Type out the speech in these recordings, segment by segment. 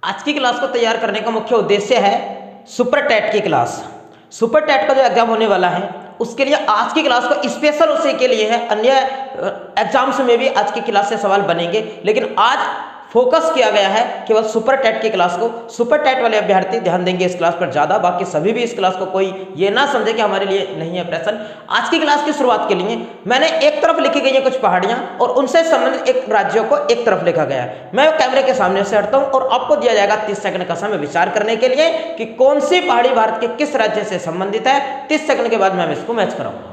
आज की क्लास को तैयार करने का मुख्य उद्देश्य है सुपर टेट की क्लास। सुपर टेट का जो एग्जाम होने वाला है उसके लिए आज की क्लास को स्पेशल उसी के लिए है। अन्य एग्जाम्स में भी आज की क्लास से सवाल बनेंगे, लेकिन आज फोकस किया गया है केवल सुपर टेट की क्लास को। सुपर टेट वाले अभ्यर्थी ध्यान देंगे इस क्लास पर ज़्यादा, बाकी सभी भी इस क्लास को कोई ये ना समझे कि हमारे लिए नहीं है प्रश्न। आज की क्लास की शुरुआत के लिए मैंने एक तरफ लिखी गई है कुछ पहाड़ियां और उनसे संबंधित एक राज्यों को एक तरफ लिखा गया है। मैं कैमरे के सामने से हटता हूं और आपको दिया जाएगा 30 सेकंड का समय विचार करने के लिए कि कौन सी पहाड़ी भारत के किस राज्य से संबंधित है। 30 सेकंड के बाद मैं इसको मैच कराऊंगा।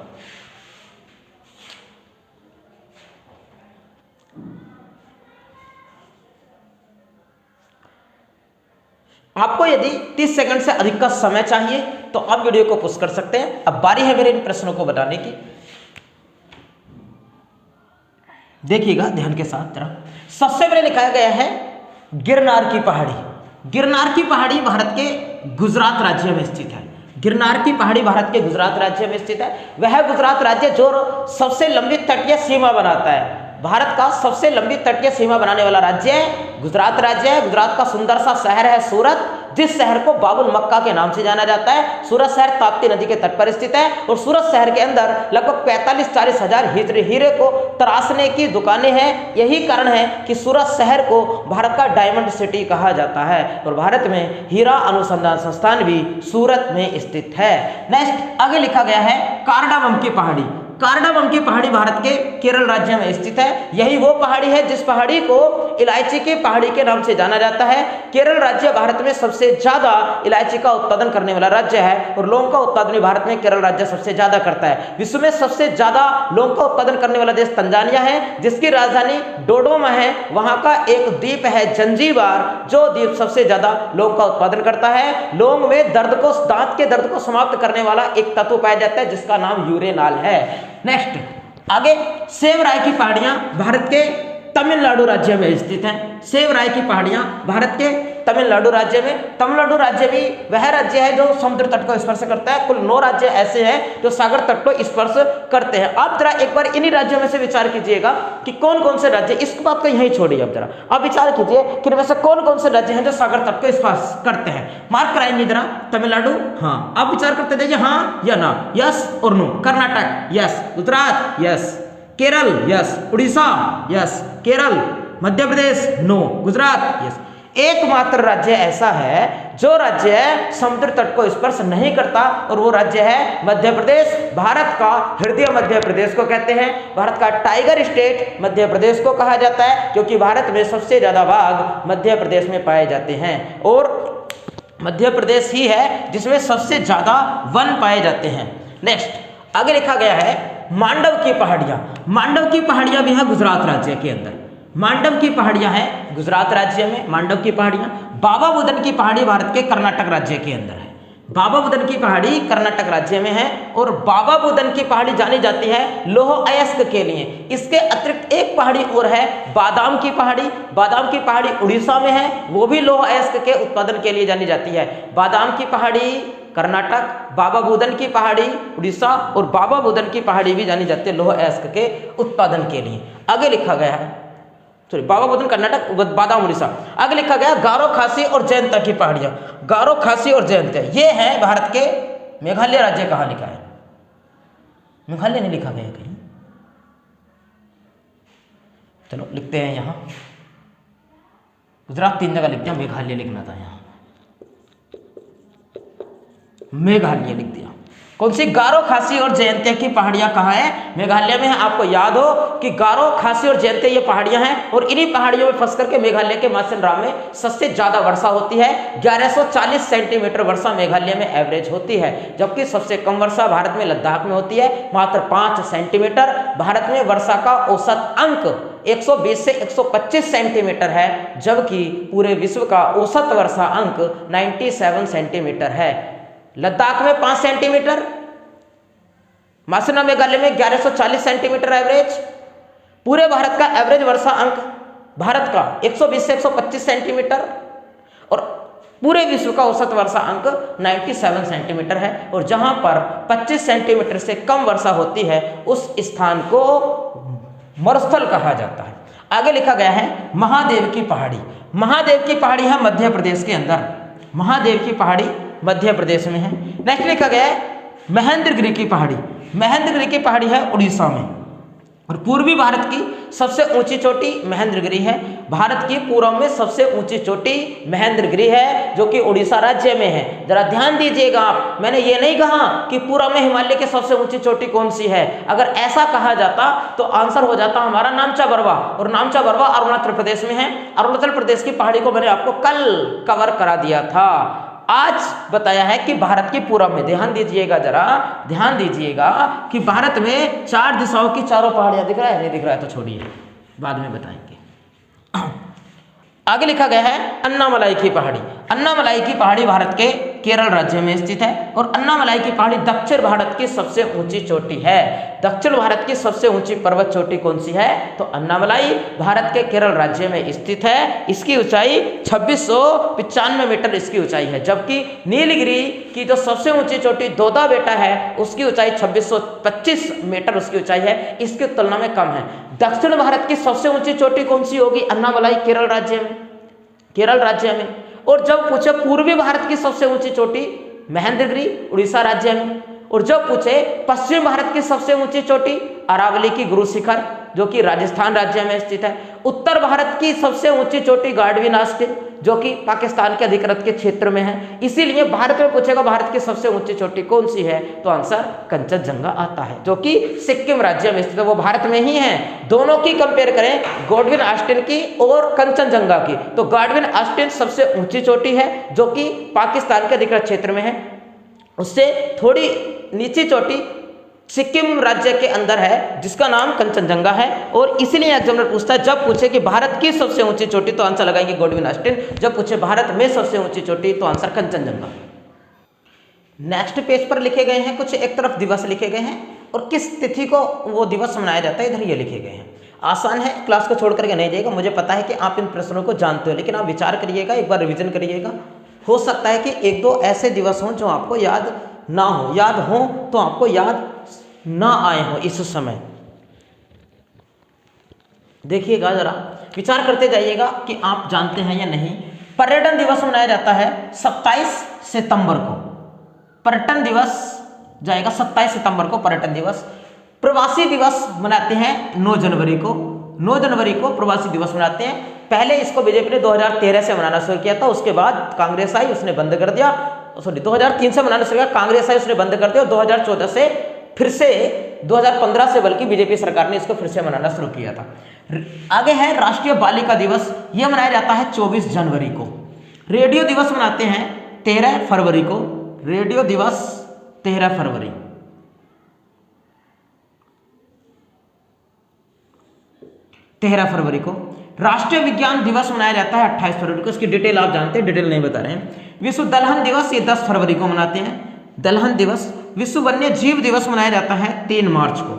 आपको यदि 30 सेकंड से अधिक का समय चाहिए तो आप वीडियो को पुश कर सकते हैं। अब बारी है मेरे इन प्रश्नों को बताने की। देखिएगा ध्यान के साथ जरा। सबसे पहले लिखा गया है गिरनार की पहाड़ी। गिरनार की पहाड़ी भारत के गुजरात राज्य में स्थित है। गिरनार की पहाड़ी भारत के गुजरात राज्य में स्थित है। वह गुजरात राज्य जो सबसे लंबी तटीय सीमा बनाता है। भारत का सबसे लंबी तटीय सीमा बनाने वाला राज्य है गुजरात राज्य है। गुजरात का सुंदर सा शहर है सूरत, जिस शहर को बाबुल मक्का के नाम से जाना जाता है। सूरत शहर ताप्ती नदी के तट पर स्थित है और सूरत शहर के अंदर लगभग 45-40 हजार हीरे को तराशने की दुकानें हैं। यही कारण है कि सूरत शहर को भारत का डायमंड सिटी कहा जाता है और भारत में हीरा अनुसंधान संस्थान भी सूरत में स्थित है। नेक्स्ट आगे लिखा गया है कारडाबम की पहाड़ी। कारडाबम की पहाड़ी भारत के केरल राज्य में स्थित है। यही वो पहाड़ी है जिस पहाड़ी को इलायची की पहाड़ी के नाम से जाना जाता है। केरल राज्य भारत में सबसे ज्यादा इलायची का उत्पादन करने वाला राज्य है और लौंग का उत्पादन भी भारत में केरल राज्य सबसे ज्यादा करता है। विश्व में सबसे ज्यादा लौंग का उत्पादन करने वाला देश तंजानिया है, जिसकी राजधानी डोडोमा है। वहां का एक द्वीप है जंजीबार, जो द्वीप सबसे ज्यादा लौंग का उत्पादन करता है। लौंग में दांत के दर्द को समाप्त करने वाला एक तत्व पाया जाता है जिसका नाम यूरेनाल है। नेक्स्ट आगे सेवराय की पहाड़ियां भारत के तमिलनाडु राज्य में स्थित हैं। सेवराय की पहाड़ियां भारत के तमिलनाडु राज्य में। तमिलनाडु राज्य भी वह राज्य है जो समुद्र तट को स्पर्श करता है। कुल 9 राज्य ऐसे हैं जो सागर तट को स्पर्श करते हैं। आप जरा एक बार इन्हीं राज्यों में से विचार कीजिएगा कि कौन कौन से राज्य, इस बात को यहीं छोड़िए, अब जरा आप विचार कीजिए कि इनमें से कौन कौन से राज्य हैं जो सागर तट को स्पर्श करते हैं। मार्क कराएंगे जरा। तमिलनाडु, हाँ। आप विचार करते जाइए हाँ या ना, यस और no. Karnataka, yes. Gujarat, yes. Kerala, yes. Orissa, yes. Kerala. Madhya Pradesh, no. Gujarat, yes. एकमात्र राज्य ऐसा है जो राज्य समुद्र तट को स्पर्श नहीं करता और वो राज्य है मध्य प्रदेश। भारत का हृदय मध्य प्रदेश को कहते हैं। भारत का टाइगर स्टेट मध्य प्रदेश को कहा जाता है क्योंकि भारत में सबसे ज्यादा बाघ मध्य प्रदेश में पाए जाते हैं और मध्य प्रदेश ही है जिसमें सबसे ज्यादा वन पाए जाते हैं। नेक्स्ट आगे लिखा गया है मांडव की पहाड़ियां। मांडव की पहाड़ियां भी है गुजरात राज्य के अंदर। मांडव की पहाड़ियां हैं गुजरात राज्य में। मांडव की पहाड़ियां। बाबा बुदन की पहाड़ी भारत के कर्नाटक राज्य के अंदर है। बाबा बुदन की पहाड़ी कर्नाटक राज्य में है और बाबा बुदन की पहाड़ी जानी जाती है लौह अयस्क के लिए। इसके अतिरिक्त एक पहाड़ी और है बादाम की पहाड़ी। बादाम की पहाड़ी उड़ीसा में है, वो भी लौह अयस्क के उत्पादन के लिए जानी जाती है। बादाम की पहाड़ी कर्नाटक, बाबा बुदन की पहाड़ी उड़ीसा और बाबा बुदन की पहाड़ी भी जानी जाती है लौह अयस्क के उत्पादन के लिए। आगे लिखा गया है बाबा बुदन कर्नाटक, बादाम उड़ीसा। आगे लिखा गया गारो खासी और जयंता की पहाड़ियां। गारो खासी और जयंता ये है भारत के मेघालय राज्य। कहां लिखा है? मेघालय नहीं लिखा गया कहीं। चलो लिखते हैं यहां। गुजरात 3 जगह लिख दिया, मेघालय लिखना था यहां। मेघालय लिख दिया। कौन सी? गारो खासी और जयंतिया की पहाड़ियां कहाँ है? मेघालय में है। आपको याद हो कि गारो खासी और जयंतिया ये पहाड़ियां हैं और इन्हीं पहाड़ियों में फंस करके मेघालय के मार्सेल राम में सबसे ज्यादा वर्षा होती है। 1140 सेंटीमीटर वर्षा मेघालय में एवरेज होती है, जबकि सबसे कम वर्षा भारत में लद्दाख में होती है, मात्र 5 सेंटीमीटर। भारत में वर्षा का औसत अंक 120 से 125 सेंटीमीटर है, जबकि पूरे विश्व का औसत वर्षा अंक 97 सेंटीमीटर है। लद्दाख में 5 सेंटीमीटर, मासिना मेघालय में 1140 सेंटीमीटर एवरेज। पूरे भारत का एवरेज वर्षा अंक भारत का 120 से 125 सेंटीमीटर और पूरे विश्व का औसत वर्षा अंक 97 सेंटीमीटर है। और जहां पर 25 सेंटीमीटर से कम वर्षा होती है उस स्थान को मरुस्थल कहा जाता है। आगे लिखा गया है महादेव की पहाड़ी। महादेव की पहाड़ी है मध्य प्रदेश के अंदर, महादेव की पहाड़ी मध्य प्रदेश में है। नेक्स्ट लिखा गया है महेंद्रगिरी की पहाड़ी, महेंद्रगिरी की पहाड़ी है उड़ीसा में। और पूर्वी भारत की सबसे ऊंची चोटी महेंद्रगिरी है, भारत की पूर्व में सबसे ऊंची चोटी महेंद्रगिरी है जो कि उड़ीसा राज्य में है। जरा ध्यान दीजिएगा आप, मैंने ये नहीं कहा कि पूर्व में हिमालय की सबसे ऊंची चोटी कौन सी है। अगर ऐसा कहा जाता तो आंसर हो जाता हमारा नामचा बरवा, और नामचा बरवा अरुणाचल प्रदेश में है। अरुणाचल प्रदेश की पहाड़ी को मैंने आपको कल कवर करा दिया था, आज बताया है कि भारत के पूर्व में। ध्यान दीजिएगा, जरा ध्यान दीजिएगा कि भारत में 4 दिशाओं की चारों पहाड़ियां, दिख रहा है नहीं दिख रहा है तो छोड़िए बाद में बताएंगे। आगे लिखा गया है अन्नामलाई की पहाड़ी, अन्नामलाई की पहाड़ी भारत के केरल राज्य में स्थित है। और अन्नामलाई की पहाड़ी दक्षिण भारत की सबसे ऊंची चोटी है। दक्षिण भारत की सबसे ऊंची पर्वत चोटी कौन सी है? तो अन्नामलाई भारत के केरल राज्य में स्थित है। इसकी ऊंचाई 2695 मीटर इसकी ऊंचाई है, जबकि नीलगिरी की जो सबसे ऊंची चोटी दोदा बेटा है उसकी ऊंचाई 2625 मीटर उसकी ऊंचाई है, इसकी तुलना में कम है। दक्षिण भारत की सबसे ऊंची चोटी कौन सी होगी? अन्नामलाई केरल राज्य में, केरल राज्य में। और जब पूछे पूर्वी भारत की सबसे ऊंची चोटी महेंद्रगिरी उड़ीसा राज्य में। और जब पूछे पश्चिम भारत की सबसे ऊंची चोटी अरावली की गुरु शिखर जो कि राजस्थान राज्य में स्थित है। उत्तर भारत की सबसे ऊंची चोटी गाडविन आस्टिन जो कि पाकिस्तान के अधिकृत के क्षेत्र में है। इसीलिए भारत में पूछेगा भारत की सबसे ऊंची चोटी कौन सी है, तो आंसर कंचनजंगा आता है जो कि सिक्किम राज्य में स्थित है, वो भारत में ही है। दोनों की कंपेयर करें गाडविन आस्टिन की और कंचनजंगा की, तो गाडविन आस्टिन सबसे ऊंची चोटी है जो कि पाकिस्तान के अधिकृत क्षेत्र में है। उससे थोड़ी नीची चोटी सिक्किम राज्य के अंदर है जिसका नाम कंचनजंगा है। और इसीलिए एग्जामिनर पूछता है, जब पूछे कि भारत की सबसे ऊंची चोटी तो आंसर लगाएंगे गाडविन आस्टिन, जब पूछे भारत में सबसे ऊंची चोटी तो आंसर कंचनजंगा। नेक्स्ट पेज पर लिखे गए हैं कुछ एक तरफ दिवस लिखे गए हैं और किस तिथि को वो दिवस मनाया जाता है इधर ये लिखे गए हैं। आसान है, क्लास को छोड़ करके नहीं जाएगा। मुझे पता है कि आप इन प्रश्नों को जानते हो, लेकिन आप विचार करिएगा, एक बार रिविजन करिएगा। हो सकता है कि एक दो ऐसे दिवस हों जो आपको याद ना हो, याद हो तो आपको याद ना आए हो इस समय। देखिएगा, जरा विचार करते जाइएगा कि आप जानते हैं या नहीं। पर्यटन दिवस मनाया जाता है 27 सितंबर को, पर्यटन दिवस जाएगा 27 सितंबर को पर्यटन दिवस। प्रवासी दिवस मनाते हैं 9 जनवरी को, 9 जनवरी को प्रवासी दिवस मनाते हैं। पहले इसको बीजेपी ने 2013 से मनाना शुरू किया था, उसके बाद कांग्रेस आई उसने बंद कर दिया। सॉरी 2003 से मनाना शुरू किया, कांग्रेस आई उसने बंद कर दिया। और 2014 से फिर से 2015 से बल्कि बीजेपी सरकार ने इसको फिर से मनाना शुरू किया था। आगे है राष्ट्रीय बालिका दिवस, यह मनाया जाता है 24 जनवरी को। रेडियो दिवस मनाते हैं 13 फरवरी को, रेडियो दिवस 13 फरवरी। को राष्ट्रीय विज्ञान दिवस मनाया जाता है 28 फरवरी को। इसकी डिटेल आप जानते हैं, डिटेल नहीं बता रहे हैं। विश्व दलहन दिवस ये 10 फरवरी को मनाते हैं, दलहन दिवस। विश्व वन्य जीव दिवस मनाया जाता है 3 मार्च को।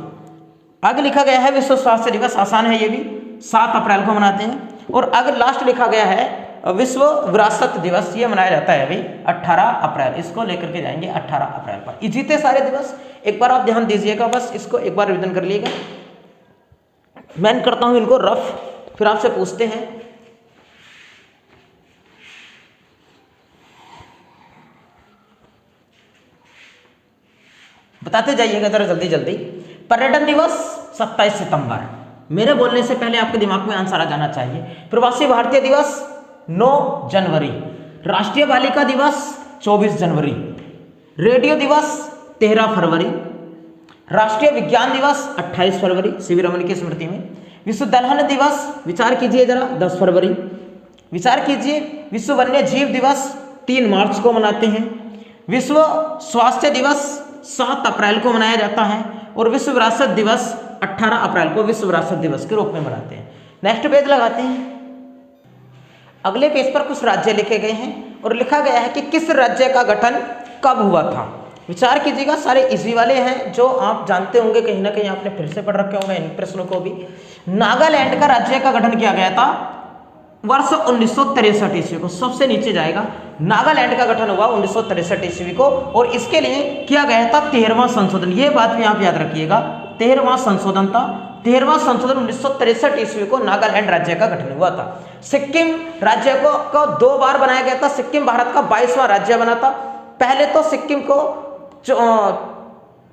आगे लिखा गया है विश्व स्वास्थ्य दिवस, आसान है ये भी, 7 अप्रैल को मनाते हैं। और आगे लास्ट लिखा गया है विश्व विरासत दिवस, ये मनाया जाता है अभी 18 अप्रैल, इसको लेकर के जाएंगे 18 अप्रैल पर। ये जीते सारे दिवस, एक बार आप ध्यान दीजिएगा, बस इसको एक बार रिविजन कर लीजिएगा। मैं करता हूं इनको रफ, फिर आपसे पूछते हैं। बताते जाइएगा जरा जल्दी जल्दी। पर्यटन दिवस 27 सितंबर, मेरे बोलने से पहले आपके दिमाग में आंसर आ जाना चाहिए। प्रवासी भारतीय दिवस 9 जनवरी, राष्ट्रीय बालिका दिवस 24 जनवरी, रेडियो दिवस 13 फरवरी, राष्ट्रीय विज्ञान दिवस 28 फरवरी सीवी रमन की स्मृति में। विश्व दलहन दिवस विचार कीजिए जरा 10 फरवरी, विचार कीजिए। विश्व वन्य जीव दिवस 3 मार्च को मनाते हैं। विश्व स्वास्थ्य दिवस 7 अप्रैल को मनाया जाता है। और विश्व विरासत दिवस 18 अप्रैल को विश्व विरासत दिवस के रूप में मनाते हैं। नेक्स्ट पेज लगाते हैं। अगले पेज पर कुछ राज्य लिखे गए हैं और लिखा गया है कि किस राज्य का गठन कब हुआ था। विचार कीजिएगा, सारे इजी वाले हैं जो आप जानते होंगे, कहीं ना कहीं आपने फिर से पढ़ रखे होंगे इन प्रश्नों को भी। नागालैंड का राज्य का गठन किया गया था वर्ष 1963 ईस्वी को, सबसे नीचे जाएगा। नागालैंड का गठन हुआ 1963 ईस्वी को और इसके लिए किया गया था 13वां संशोधन। ये बात भी आप याद रखिएगा, 13वां संशोधन था। 13वां संशोधन 1963 ईस्वी को नागालैंड राज्य का गठन हुआ था। सिक्किम राज्य को 2 बार बनाया गया था। सिक्किम भारत का 22वां राज्य बना था। पहले तो सिक्किम को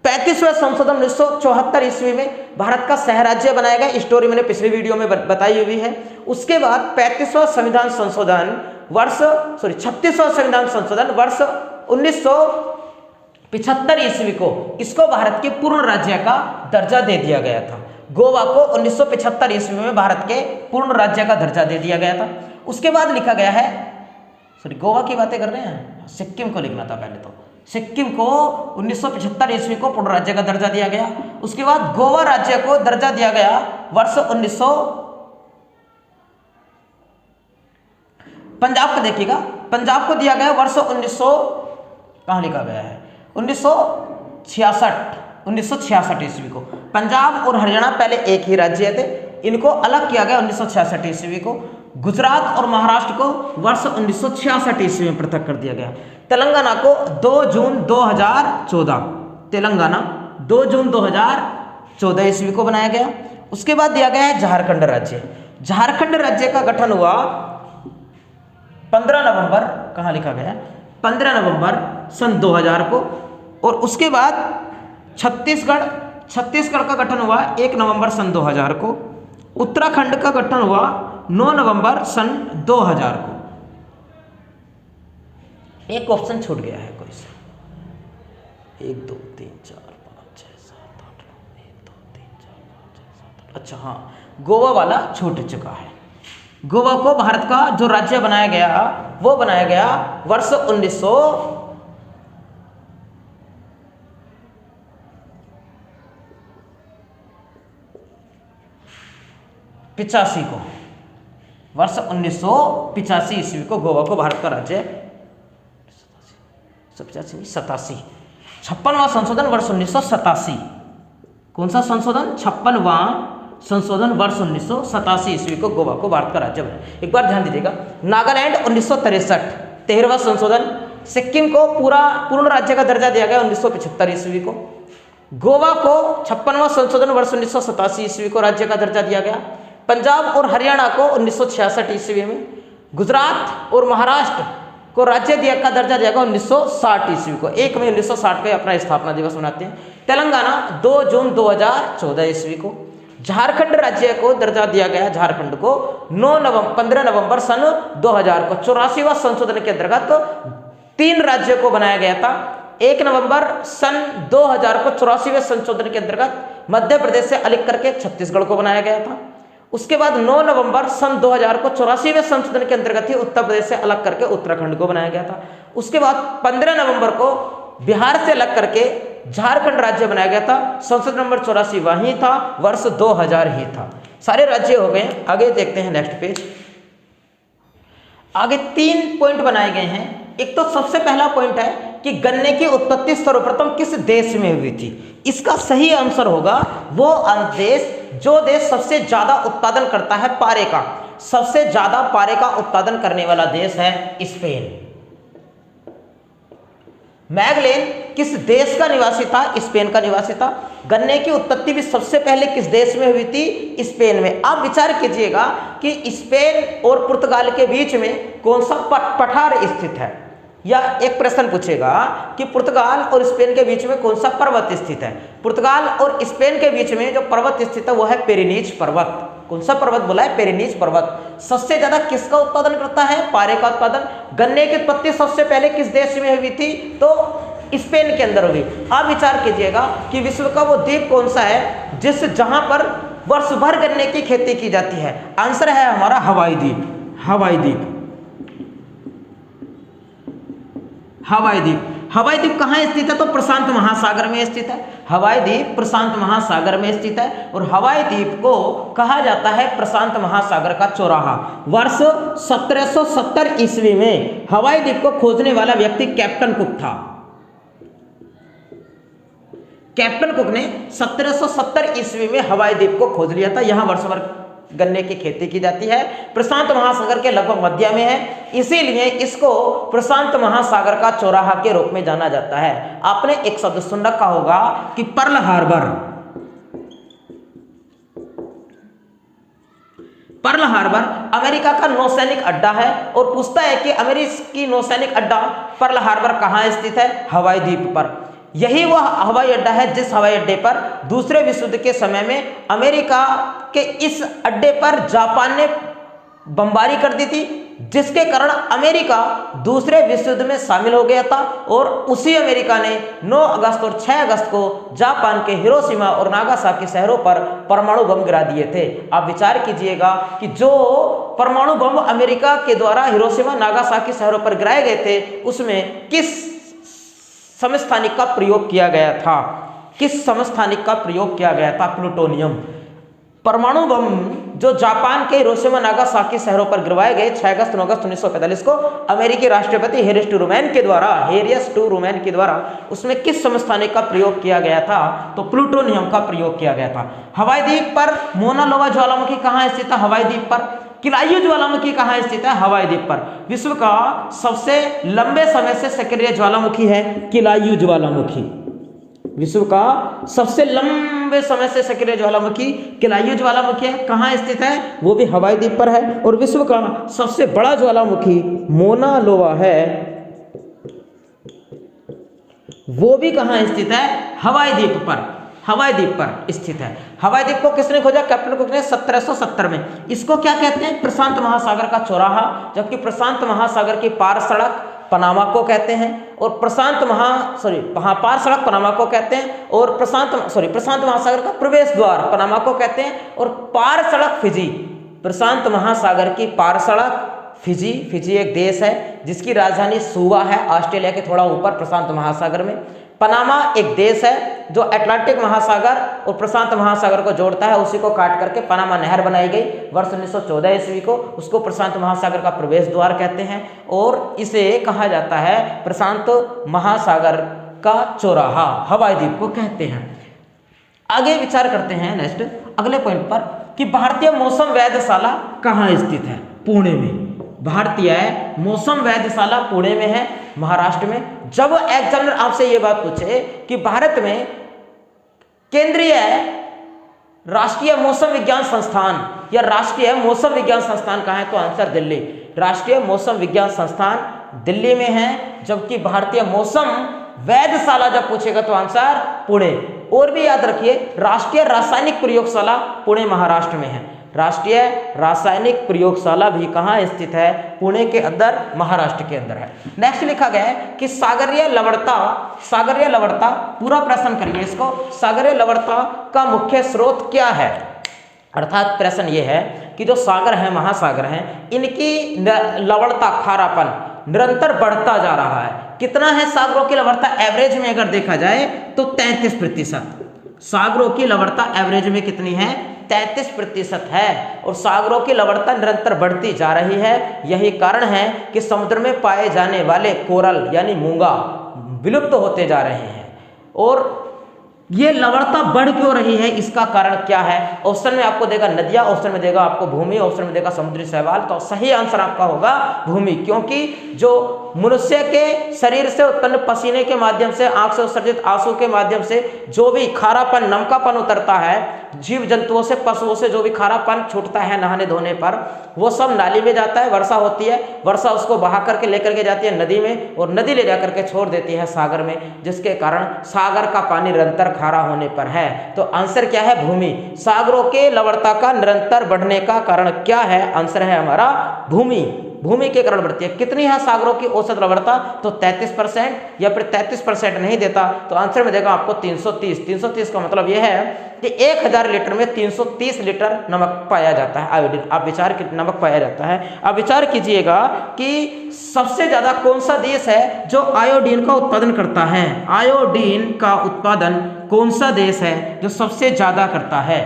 35वें संशोधन 1974 ईस्वी में भारत का सह राज्य बनाया गया। स्टोरी मैंने पिछली वीडियो में बताई हुई है। उसके बाद 36वां संविधान संशोधन वर्ष 36वां संविधान संशोधन वर्ष 1975 ईस्वी को इसको भारत के पूर्ण राज्य का दर्जा दे दिया गया था। गोवा को 1975 ईस्वी में भारत के पूर्ण राज्य का दर्जा दे दिया गया था। उसके बाद लिखा गया है, गोवा की बातें कर रहे हैं, सिक्किम को लिखना था पहले तो। सिक्किम को 1975 ईस्वी को पूर्ण राज्य का दर्जा दिया गया। उसके बाद गोवा राज्य को दर्जा दिया गया वर्ष 1900। पंजाब को देखिएगा, पंजाब को दिया गया वर्ष 1900, कहां लिखा गया है, 1966 ईस्वी को। पंजाब और हरियाणा पहले एक ही राज्य थे, इनको अलग किया गया 1966 ईस्वी को। गुजरात और महाराष्ट्र को वर्ष 1966 ईस्वी में पृथक कर दिया गया। तेलंगाना को 2 जून 2014, तेलंगाना 2 जून 2014 ईस्वी को बनाया गया। उसके बाद दिया गया है झारखंड राज्य। झारखंड राज्य का गठन हुआ 15 नवंबर, कहां लिखा गया, 15 नवंबर सन 2000 को। और उसके बाद छत्तीसगढ़ का गठन हुआ 1 नवंबर सन 2000 को। उत्तराखंड का गठन हुआ 9 नवंबर सन 2000 को। एक ऑप्शन छूट गया है कोई सा, 1 2 3 4 5 6 7 8 9 1 2 3 4 5 6 7 8। अच्छा हाँ, गोवा वाला छूट चुका है। गोवा को भारत का जो राज्य बनाया गया वो बनाया गया वर्ष 1985 को, वर्ष 1985 ईस्वी को गोवा को भारत का राज्य 56वां संशोधन वर्ष 1987। कौन सा संशोधन? 56वां संशोधन वर्ष 1987 ईस्वी को गोवा को भारत का राज्य बनाया। एक बार ध्यान दीजिएगा, नागालैंड 1963, 13वां संशोधन। सिक्किम को पूर्ण राज्य का दर्जा दिया गया 1975 ईस्वी को। गोवा को 56वां संशोधन वर्ष 1987 ईस्वी को राज्य का दर्जा दिया गया। पंजाब और हरियाणा को 1966 ईस्वी में। गुजरात और महाराष्ट्र को राज्य का दर्जा दिया गया 1960 ईस्वी को। 1 मई 1960 को अपना स्थापना दिवस मनाते हैं। तेलंगाना 2 जून 2014 ईस्वी को। झारखंड राज्य को दर्जा दिया गया, झारखंड को 15 नवंबर सन 2000 को। 84वां संशोधन के अंतर्गत 3 राज्यों को बनाया गया था। 1 नवंबर सन 2000 को 84वें संशोधन के अंतर्गत मध्य प्रदेश से अलग करके छत्तीसगढ़ को बनाया गया था। उसके बाद 9 नवंबर सन 2000 को 84वें संशोधन के अंतर्गत ही उत्तर प्रदेश से अलग करके उत्तराखंड को बनाया गया था। उसके बाद 15 नवंबर को बिहार से अलग करके झारखंड राज्य बनाया गया था। संसद नंबर 84 वहीं था, वर्ष 2000 ही था। सारे राज्य हो गए। आगे देखते हैं नेक्स्ट पेज। आगे 3 पॉइंट बनाए गए हैं। एक तो सबसे पहला पॉइंट है कि गन्ने की उत्पत्ति सर्वप्रथम किस देश में हुई थी। इसका सही आंसर होगा वो देश जो देश सबसे ज्यादा उत्पादन करता है पारे का। सबसे ज्यादा पारे का उत्पादन करने वाला देश है स्पेन। मैगलेन किस देश का निवासी था? स्पेन का निवासी था। गन्ने की उत्पत्ति भी सबसे पहले किस देश में हुई थी? स्पेन में। आप विचार कीजिएगा कि स्पेन और पुर्तगाल के बीच में कौन सा पठार स्थित है, या एक प्रश्न पूछेगा कि पुर्तगाल और स्पेन के बीच में कौन सा पर्वत स्थित है। पुर्तगाल और स्पेन के बीच में जो पर्वत स्थित है वो है पेरिनीज पर्वत। कौन सा पर्वत बोला है? पेरिनीज पर्वत। सबसे ज्यादा किसका उत्पादन करता है? पारे का उत्पादन। गन्ने की उत्पत्ति सबसे पहले किस देश में हुई थी? तो स्पेन के अंदर हुई। आप विचार कीजिएगा कि विश्व का वो द्वीप कौन सा है जहां पर वर्ष भर गन्ने की खेती की जाती है? आंसर है हमारा हवाई द्वीप। हवाई द्वीप हवाई द्वीप कहाँ स्थित है? तो प्रशांत महासागर में स्थित है। हवाई द्वीप प्रशांत महासागर में स्थित है और हवाई द्वीप को कहा जाता है प्रशांत महासागर का चौराहा। वर्ष 1770 ईस्वी में हवाई द्वीप को खोजने वाला व्यक्ति कैप्टन कुक था। कैप्टन कुक ने 1770 ईस्वी में हवाई द्वीप को खोज लिया था। यहां वर्ष भर गन्ने की खेती की जाती है। प्रशांत महासागर के लगभग मध्य में है, इसीलिए इसको प्रशांत महासागर का चौराहा के रूप में जाना जाता है। आपने एक शब्द सुन रखा होगा कि पर्ल पर्ल हार्बर अमेरिका का नौसैनिक अड्डा है और पूछता है कि अमेरिकी नौसैनिक अड्डा पर्ल हार्बर कहाँ स्थित है? हवाई द्वीप पर। यही वह हवाई अड्डा है जिस हवाई अड्डे पर दूसरे विश्व युद्ध के समय में अमेरिका के इस अड्डे पर जापान ने बमबारी कर दी थी, जिसके कारण अमेरिका दूसरे विश्व युद्ध में शामिल हो गया था। और उसी अमेरिका ने 9 अगस्त और 6 अगस्त को जापान के हिरोशिमा और नागासाकी शहरों पर परमाणु बम गिरा दिए थे। आप विचार कीजिएगा कि जो परमाणु बम अमेरिका के द्वारा हिरोशिमा नागासाकी शहरों पर गिराए गए थे, उसमें किस समस्थानिक का प्रयोग किया गया था? किस समस्थानिक का प्रयोग किया गया था? प्लूटोनियम। परमाणु बम जो जापान के हिरोशिमा नागासाकी शहरों पर गिरवाए गए 6 अगस्त 9 अगस्त 1945 को अमेरिकी राष्ट्रपति हेरिस टू रूमैन के द्वारा उसमें किस समस्थानिक का प्रयोग किया गया था? तो प्लूटोनियम का प्रयोग किया गया था। हवाई द्वीप पर मोना लोवा ज्वालामुखी कहाँ स्थित है? हवाई द्वीप पर। किलायू ज्वालामुखी कहाँ स्थित है? हवाई द्वीप पर। विश्व का सबसे लंबे समय से सक्रिय ज्वालामुखी है किलायू ज्वालामुखी। विश्व का सबसे लंबे समय से सक्रिय ज्वालामुखी किलायू ज्वालामुखी है। कहाँ स्थित है? वो भी हवाई द्वीप पर है। और विश्व का सबसे बड़ा ज्वालामुखी मोना लोवा है, वो भी कहाँ स्थित है? हवाई द्वीप पर। हवाई द्वीप पर स्थित है। हवाई द्वीप को किसने खोजा? कैप्टन कुक ने 1770 में। इसको क्या कहते हैं? प्रशांत महासागर का चौराहा। जबकि प्रशांत महासागर की पार सड़क पनामा को कहते हैं और पार सड़क पनामा को कहते हैं और प्रशांत महासागर का प्रवेश द्वार पनामा को कहते हैं और पार सड़क फिजी। प्रशांत महासागर की पार सड़क फिजी एक देश है जिसकी राजधानी सुवा है, ऑस्ट्रेलिया के थोड़ा ऊपर प्रशांत महासागर में। पनामा एक देश है जो अटलांटिक महासागर और प्रशांत महासागर को जोड़ता है, उसी को काट करके पनामा नहर बनाई गई वर्ष 1914 ईस्वी को। उसको प्रशांत महासागर का प्रवेश द्वार कहते हैं और इसे कहा जाता है प्रशांत महासागर का चौराहा, हवाई द्वीप को कहते हैं। आगे विचार करते हैं नेक्स्ट अगले पॉइंट पर कि भारतीय मौसम वेधशाला कहाँ स्थित है? पुणे में। भारतीय मौसम वेधशाला पुणे में है, महाराष्ट्र में। जब एग्जामिनर आपसे ये बात पूछे कि भारत में केंद्रीय राष्ट्रीय मौसम विज्ञान संस्थान या राष्ट्रीय मौसम विज्ञान संस्थान कहाँ है? तो आंसर दिल्ली। राष्ट्रीय मौसम विज्ञान संस्थान दिल्ली में है। जबकि भारतीय मौसम वेधशाला जब पूछेगा तो आंसर पुणे। और भी याद रखिए राष्ट्रीय रासायनिक प्रयोगशाला पुणे महाराष्ट्र में है। राष्ट्रीय रासायनिक प्रयोगशाला भी कहाँ स्थित है? पुणे के अंदर, महाराष्ट्र के अंदर है। नेक्स्ट लिखा गया है कि सागरीय लवणता पूरा प्रश्न करिए इसको। सागरीय लवणता का मुख्य स्रोत क्या है? अर्थात प्रश्न ये है कि जो सागर है, महासागर हैं, इनकी लवणता, खारापन निरंतर बढ़ता जा रहा है। कितना है सागरों की लवणता? एवरेज में अगर देखा जाए तो 33%। सागरों की लवणता एवरेज में कितनी है? 33% है। और सागरों की लवणता निरंतर बढ़ती जा रही है। यही कारण है कि समुद्र में पाए जाने वाले कोरल यानी मूंगा विलुप्त होते जा रहे हैं। और ये लवणता बढ़ क्यों रही है, इसका कारण क्या है? ऑप्शन में आपको देगा नदियां, ऑप्शन में देगा आपको भूमि, ऑप्शन में देगा समुद्री शैवाल। तो सही आंसर आपका होगा भूमि, क्योंकि जो मनुष्य के शरीर से उत्पन्न पसीने के माध्यम से, आंख से उत्सर्जित आंसू के माध्यम से जो भी खारापन, नमकापन उतरता है, जीव जंतुओं से, पशुओं से जो भी खारापन छूटता है नहाने धोने पर, वो सब नाली में जाता है। वर्षा होती है, वर्षा उसको बहा करके लेकर के जाती है नदी में और नदी ले जाकर के छोड़ देती है सागर में, जिसके कारण सागर का पानी निरंतर खारा होने पर है। तो आंसर क्या है? भूमि। सागरों के लवणता का निरंतर बढ़ने का कारण क्या है? आंसर है हमारा भूमि। भूमि के कारण बढ़ती है। कितनी है सागरों की औसत लवणता? तो 33% या फिर 33% नहीं देता तो आंसर में देगा आपको 330। 330 का मतलब यह है कि 1000 लीटर में 330 लीटर नमक पाया जाता है, आयोडीन। आप विचार नमक पाया जाता है। आप विचार कीजिएगा कि सबसे ज्यादा कौन सा देश है जो आयोडीन का उत्पादन करता है? आयोडीन का उत्पादन कौन सा देश है जो सबसे ज्यादा करता है?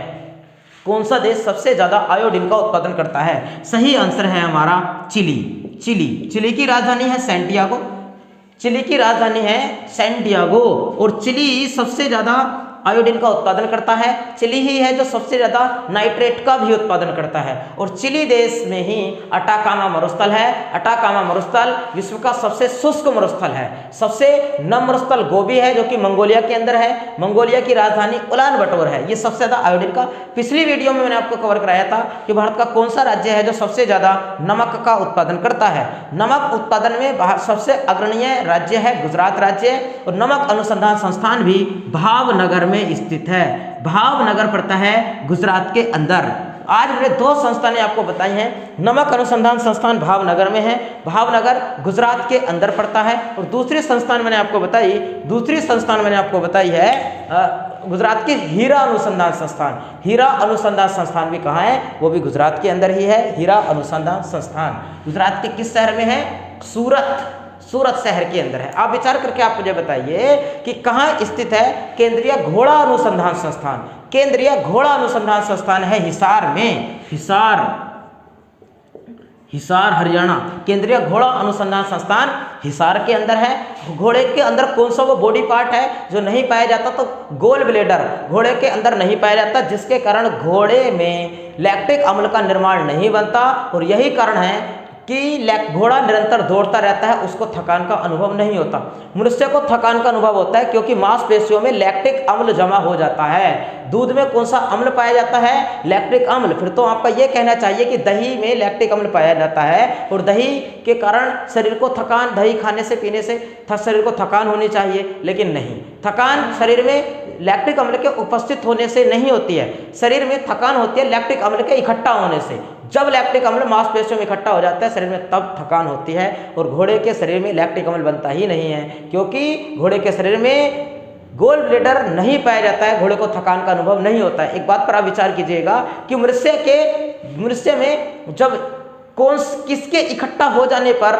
कौन सा देश सबसे ज्यादा आयोडीन का उत्पादन करता है? सही आंसर है हमारा चिली की राजधानी है सैंटियागो। चिली की राजधानी है सैंटियागो और चिली सबसे ज्यादा आयोडीन का उत्पादन करता है। चिली ही है जो सबसे ज़्यादा नाइट्रेट का भी उत्पादन करता है। और चिली देश में ही अटाकामा मरुस्थल है। अटाकामा मरुस्थल विश्व का सबसे शुष्क मरुस्थल है। सबसे नम मरुस्थल गोबी है जो कि मंगोलिया के अंदर है। मंगोलिया की राजधानी उलान बटोर है। ये सबसे ज़्यादा आयोडीन का, पिछली वीडियो में मैंने आपको कवर कराया था कि भारत का कौन सा राज्य है जो सबसे ज़्यादा नमक का उत्पादन करता है। नमक उत्पादन में सबसे अग्रणीय राज्य है गुजरात राज्य। और नमक अनुसंधान संस्थान भी भावनगर में स्थित है। भावनगर पड़ता है गुजरात के अंदर। आज मैंने दो संस्थानें आपको बताई हैं। नमक अनुसंधान संस्थान भावनगर में है, भावनगर गुजरात के अंदर पड़ता है। और दूसरी संस्थान मैंने आपको बताई है गुजरात के हीरा अनुसंधान संस्थान। हीरा अनुसंधान संस्थान भी कहाँ है? वो भी गुजरात के अंदर ही है। हीरा अनुसंधान संस्थान गुजरात के किस शहर में है? सूरत शहर के अंदर है। आप विचार करके आप मुझे बताइए कि कहाँ स्थित है केंद्रीय घोड़ा अनुसंधान संस्थान। केंद्रीय घोड़ा अनुसंधान संस्थान है हिसार में। हिसार हरियाणा। केंद्रीय घोड़ा अनुसंधान संस्थान हिसार के अंदर है। घोड़े के अंदर कौन सा वो बॉडी पार्ट है जो नहीं पाया जाता? तो गोल ब्लेडर घोड़े के अंदर नहीं पाया जाता, जिसके कारण घोड़े में लैक्टिक अम्ल का निर्माण नहीं बनता। और यही कारण है कि घोड़ा निरंतर दौड़ता रहता है, उसको थकान का अनुभव नहीं होता। मनुष्य को थकान का अनुभव होता है क्योंकि मांसपेशियों में लैक्टिक अम्ल जमा हो जाता है। दूध में कौन सा अम्ल पाया जाता है? लैक्टिक अम्ल। फिर तो आपका यह कहना चाहिए कि दही में लैक्टिक अम्ल पाया जाता है और दही के कारण शरीर को थकान, दही खाने से पीने से शरीर को थकान होनी चाहिए, लेकिन नहीं। थकान शरीर में लैक्टिक अम्ल के उपस्थित होने से नहीं होती है। शरीर में थकान होती है लैक्टिक अम्ल के इकट्ठा होने से। जब लैक्टिक अम्ल मांसपेशियों में इकट्ठा हो जाता है शरीर में, तब थकान होती है। और घोड़े के शरीर में लैक्टिक अम्ल बनता ही नहीं है क्योंकि घोड़े के शरीर में गोल ब्लेडर नहीं पाया जाता है। घोड़े को थकान का अनुभव नहीं होता है। एक बात पर आप विचार कीजिएगा कि मनुष्य में जब किसके इकट्ठा हो जाने पर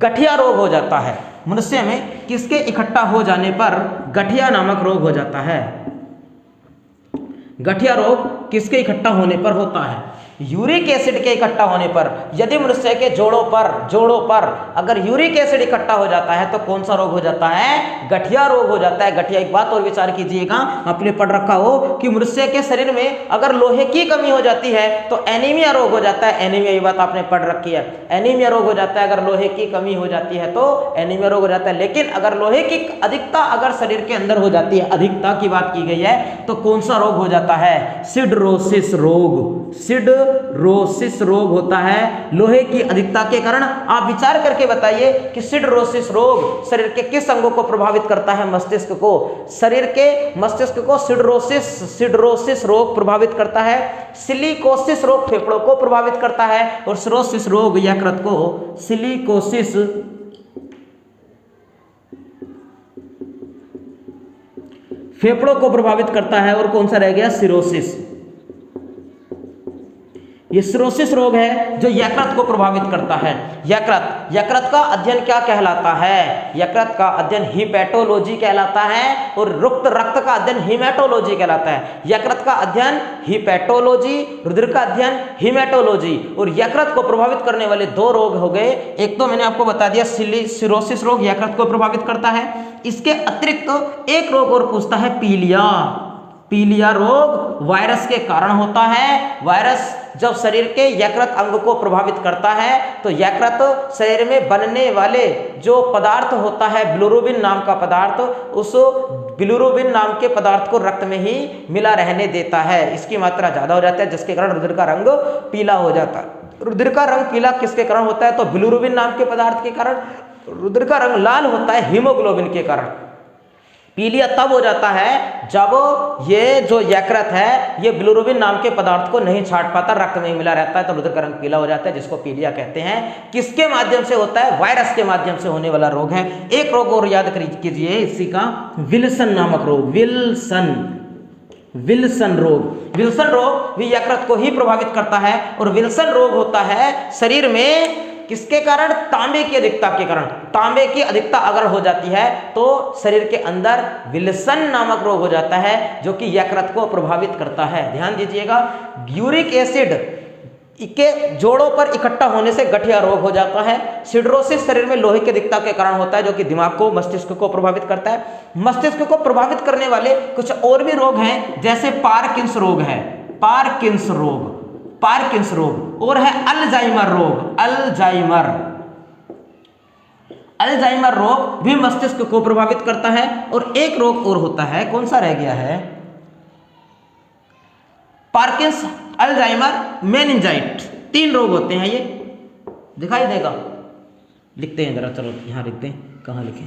गठिया रोग हो जाता है? मनुष्य में किसके इकट्ठा हो जाने पर गठिया नामक रोग हो जाता है? गठिया रोग किसके इकट्ठा होने पर होता है? यूरिक एसिड के इकट्ठा होने पर। यदि मनुष्य के जोड़ों पर अगर यूरिक एसिड इकट्ठा हो जाता है तो कौन सा रोग हो जाता है? गठिया रोग हो जाता है। गठिया। एक बात और विचार कीजिएगा, आपने पढ़ रखा हो कि मनुष्य के शरीर में अगर लोहे की कमी हो जाती है तो एनीमिया रोग हो जाता है। एनीमिया, ये बात आपने पढ़ रखी है। एनीमिया रोग हो जाता है अगर लोहे की कमी हो जाती है तो एनीमिया रोग हो जाता है। लेकिन अगर लोहे की अधिकता अगर शरीर के अंदर हो जाती है, अधिकता की बात की गई है, तो कौन सा रोग हो जाता है? सिडरोसिस रोग होता है लोहे की अधिकता के कारण। आप विचार करके बताइए कि सिडरोसिस रोग शरीर के किस अंगों को प्रभावित करता है? मस्तिष्क को। शरीर के मस्तिष्क को सिडरोसिस रोग प्रभावित करता है। सिलिकोसिस रोग फेफड़ों को प्रभावित करता है। और सिरोसिस रोग यकृत को, सिलिकोसिस फेफड़ों को प्रभावित करता है। और कौन सा रह गया? सिरोसिस। ये सिरोसिस रोग है जो यकृत को प्रभावित करता है। यकृत का अध्ययन क्या कहलाता है? यकृत का अध्ययन हिपैटोलॉजी कहलाता है। और रक्त का अध्ययन हीमेटोलॉजी कहलाता है। यकृत का अध्ययन हिपैटोलॉजी, रुधिर का अध्ययन हीमेटोलॉजी। और यकृत को प्रभावित करने वाले दो रोग हो गए। एक तो मैंने आपको बता दिया सिरोसिस रोग यकृत को प्रभावित करता है। इसके अतिरिक्त एक रोग और पूछता है, पीलिया रोग वायरस के कारण होता है। वायरस जब शरीर के यकृत अंग को प्रभावित करता है तो यकृत शरीर में बनने वाले जो पदार्थ होता है बिलिरुबिन नाम का पदार्थ, उस बिलिरुबिन नाम के पदार्थ को रक्त में ही मिला रहने देता है। इसकी मात्रा ज्यादा हो जाता है जिसके कारण रुधिर का रंग पीला हो जाता है। रुधिर का रंग पीला किसके कारण होता है? तो बिलिरुबिन नाम के पदार्थ के कारण। रुधिर का रंग लाल होता है हीमोग्लोबिन के कारण। पीलिया तब हो जाता है जब ये जो यकृत है ये बिलिरुबिन नाम के पदार्थ को नहीं छाट पाता, रक्त में मिला रहता है, तो रुधिर का रंग पीला हो जाता है, जिसको पीलिया कहते हैं। किसके माध्यम से होता है? वायरस के माध्यम से होने वाला रोग है। एक रोग और याद कीजिए इसी का, विल्सन नामक रोग। विल्सन रोग भी यकृत को ही प्रभावित करता है। और विल्सन रोग होता है शरीर में किसके कारण? तांबे की अधिकता के कारण। तांबे की अधिकता अगर हो जाती है तो शरीर के अंदर विल्सन नामक रोग हो जाता है जो कि यकृत को प्रभावित करता है। ध्यान दीजिएगा, यूरिक एसिड के जोड़ों पर इकट्ठा होने से गठिया रोग हो जाता है। सिडरोसिस शरीर में लोहे की अधिकता के कारण होता है, जो कि दिमाग को, मस्तिष्क को प्रभावित करता है। मस्तिष्क को प्रभावित करने वाले कुछ और भी रोग हैं, जैसे पार्किंस रोग है, पार्किंस रोग, और है अल्जाइमर रोग। अल्जाइमर रोग भी मस्तिष्क को प्रभावित करता है। और एक रोग और होता है, कौन सा रह गया है? पार्किंस, अल्जाइमर, मेनिंजाइट, 3 रोग होते हैं। ये दिखाई देगा, लिखते हैं जरा, चलो यहाँ लिखते हैं, कहाँ लिखें,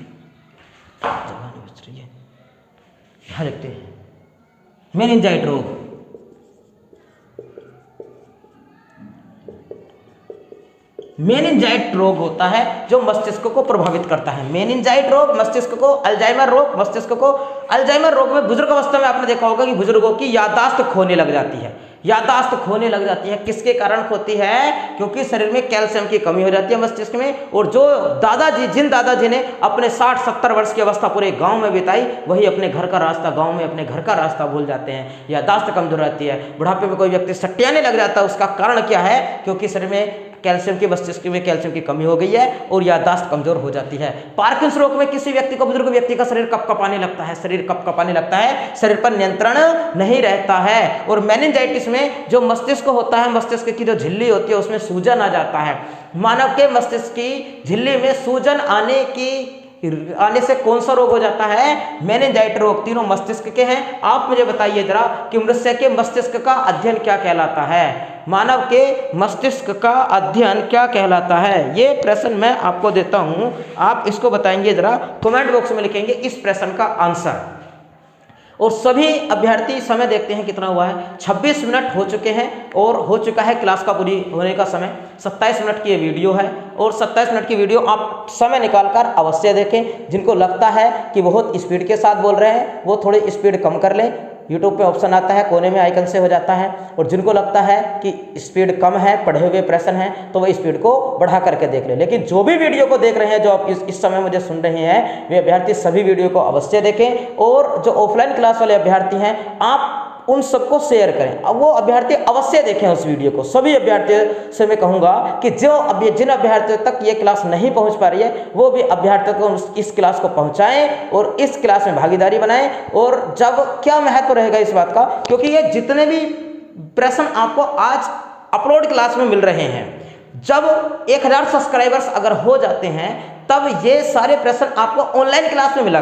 जगह नहीं बच रही है, यहाँ लिखते हैं। मेनिंजाइट रोग, मेनिंजाइट रोग होता है जो मस्तिष्क को प्रभावित करता है। मेनिंजाइट रोग मस्तिष्क को, अल्जाइमर रोग मस्तिष्क को। अल्जाइमर रोग में बुजुर्ग अवस्था में आपने देखा होगा कि बुजुर्गों की याददाश्त खोने लग जाती है। याददाश्त खोने लग जाती है, किसके कारण होती है? क्योंकि शरीर में कैल्शियम की कमी हो जाती है मस्तिष्क में। और जो दादाजी, जिन दादाजी ने अपने 60-70 वर्ष की अवस्था पूरे गांव में बिताई, वही अपने घर का रास्ता, गांव में अपने घर का रास्ता भूल जाते हैं। याददाश्त कमजोर रहती है। बुढ़ापे में कोई व्यक्ति सट्टियाने लग जाता है, उसका कारण क्या है? क्योंकि शरीर में कैल्शियम की, मस्तिष्क में कैल्शियम की कमी हो गई है और याददाश्त कमजोर हो जाती है। पार्किंस रोग में किसी व्यक्ति को, बुजुर्ग व्यक्ति का शरीर कपकपाने लगता है, शरीर पर नियंत्रण नहीं रहता है। और मेनिंजाइटिस में जो मस्तिष्क होता है, मस्तिष्क की जो झिल्ली होती है उसमें सूजन आ जाता है। मानव के मस्तिष्क की झिल्ली में सूजन आने से कौन सा रोग हो जाता है? मेनिंजाइट रोग। तीनों मस्तिष्क के हैं। आप मुझे बताइए जरा कि मनुष्य के मस्तिष्क का अध्ययन क्या कहलाता है? मानव के मस्तिष्क का अध्ययन क्या कहलाता है? ये प्रश्न मैं आपको देता हूं, आप इसको बताएंगे जरा, कमेंट बॉक्स में लिखेंगे इस प्रश्न का आंसर। और सभी अभ्यर्थी समय देखते हैं कितना हुआ है, 26 मिनट हो चुके हैं और हो चुका है क्लास का पूरी होने का समय। 27 मिनट की ये वीडियो है और 27 मिनट की वीडियो आप समय निकालकर अवश्य देखें। जिनको लगता है कि बहुत स्पीड के साथ बोल रहे हैं, वो थोड़ी स्पीड कम कर लें। यूट्यूब पे ऑप्शन आता है, कोने में आइकन से हो जाता है। और जिनको लगता है कि स्पीड कम है, पढ़े हुए प्रश्न हैं, तो वह स्पीड को बढ़ा करके देख ले। लेकिन जो भी वीडियो को देख रहे हैं, जो आप इस समय मुझे सुन रहे हैं, वे अभ्यर्थी सभी वीडियो को अवश्य देखें। और जो ऑफलाइन क्लास वाले अभ्यर्थी हैं, आप उन सबको शेयर करें। अब वो अभ्यर्थी अवश्य देखें उस वीडियो को। सभी अभ्यर्थियों से मैं कहूँगा कि जिन अभ्यर्थियों तक ये क्लास नहीं पहुँच पा रही है, वो भी अभ्यर्थियों को इस क्लास को पहुँचाएं और इस क्लास में भागीदारी बनाएं। और जब क्या महत्व रहेगा इस बात का, क्योंकि ये जितने भी प्रश्न आपको आज अपलोड क्लास में मिल रहे हैं, जब 1000 सब्सक्राइबर्स अगर हो जाते हैं, तब ये सारे प्रश्न आपको ऑनलाइन क्लास में मिला